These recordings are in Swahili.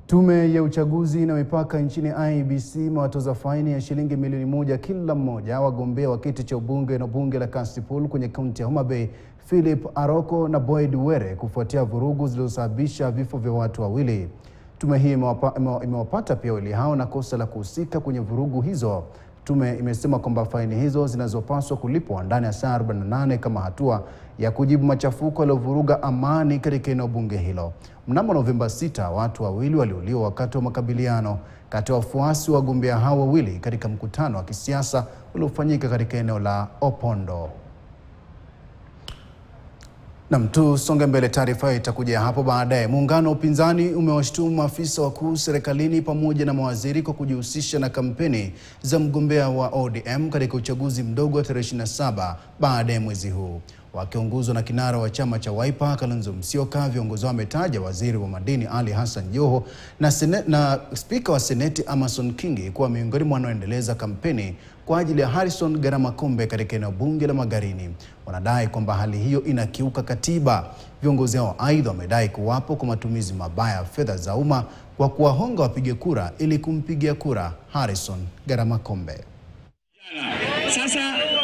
Tume ya uchaguzi na mipaka nchini IEBC imewatoza faini ya shilingi milioni 1 kila mmoja wagombea wa kiti cha ubunge na bunge la Kasipul kwenye kaunti ya Homa Bay, Philip Aroko na Boyd Were, kufuatia vurugu zilizosababisha vifo vya watu wawili. Tume hii imewapata pia wawili hao na kosa la kuhusika kwenye vurugu hizo. Tume imesema kwamba faini hizo zinazopaswa kulipwa ndani ya saa 48 kama hatua ya kujibu machafuko yaliyovuruga amani katika eneo bunge hilo. Mnamo Novemba 6, watu wawili waliuliwa wakati wa makabiliano kati ya wafuasi wa wagombea hao wawili katika mkutano wa kisiasa uliofanyika katika eneo la Opondo. Na tusonge mbele, taarifa itakuja hapo baadaye. Muungano wa upinzani umewashtumu maafisa wakuu serikalini pamoja na mawaziri kwa kujihusisha na kampeni za mgombea wa ODM katika uchaguzi mdogo wa 27 baada ya mwezi huu. Wakiongozwa na kinara wa chama cha Wiper Kalonzo Musyoka, viongozi wametaja waziri wa madini Ali Hassan Joho na spika wa seneti Amason Kingi kuwa miongoni mwa wanaoendeleza kampeni kwa ajili ya Harrison Garamakombe katika eneo bunge la Magarini. Wanadai kwamba hali hiyo inakiuka katiba. Viongozi hao aidha wamedai kuwapo kwa matumizi mabaya ya fedha za umma kwa kuwahonga wapige kura ili kumpigia kura Harrison Garamakombe. Sasa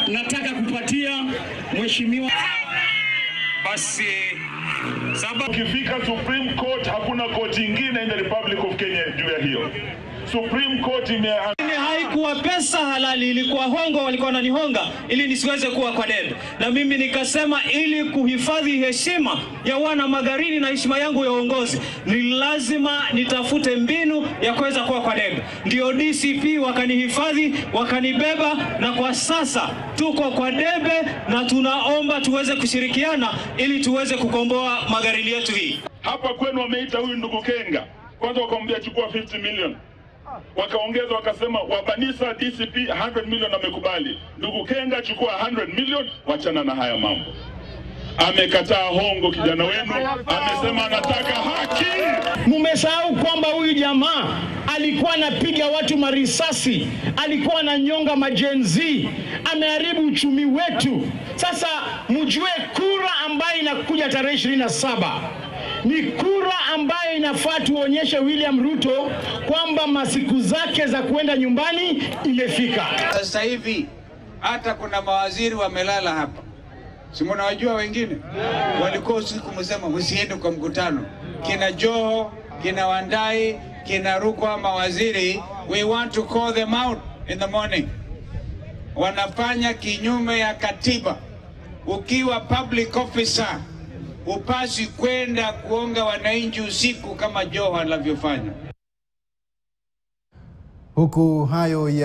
nataka kupatia mheshimiwa basi sababu ukifika Supreme Court hakuna court nyingine in the Republic of Kenya juu ya hiyo. Supreme Court haikuwa pesa halali, ilikuwa hongo, walikuwa wananihonga ili nisiweze kuwa kwa debe. Na mimi nikasema ili kuhifadhi heshima ya wana Magarini na heshima yangu ya uongozi, ni lazima nitafute mbinu ya kuweza kuwa kwa debe. Ndio DCP wakanihifadhi, wakanibeba, na kwa sasa tuko kwa debe na tunaomba tuweze kushirikiana ili tuweze kukomboa Magarini yetu hii. Hapa kwenu wameita huyu ndugu Kenga. Kwanza wakamwambia chukua 50 million. Wakaongeza wakasema Wabanisa DCP 100 million amekubali. Ndugu Kenga chukua 100 million, wachana na haya mambo. Amekataa hongo kijana wenu, amesema anataka haki. Mumesahau kwamba huyu jamaa alikuwa anapiga watu marisasi, alikuwa ananyonga majenzi, ameharibu uchumi wetu. Sasa mjue kura ambayo inakuja tarehe 27 ni kura ambayo inafaa tuonyeshe William Ruto kwamba masiku zake za kwenda nyumbani imefika. Sasa hivi hata kuna mawaziri wamelala hapa. Si mnawajua wengine? Walikuwa usiku msema msiende kwa mkutano. Kina Joho, kina Wandai, kina Rukwa mawaziri, we want to call them out in the morning. Wanafanya kinyume ya katiba. Ukiwa public officer upasi kwenda kuonga wananchi usiku kama Joho anavyofanya. Huku hayo ya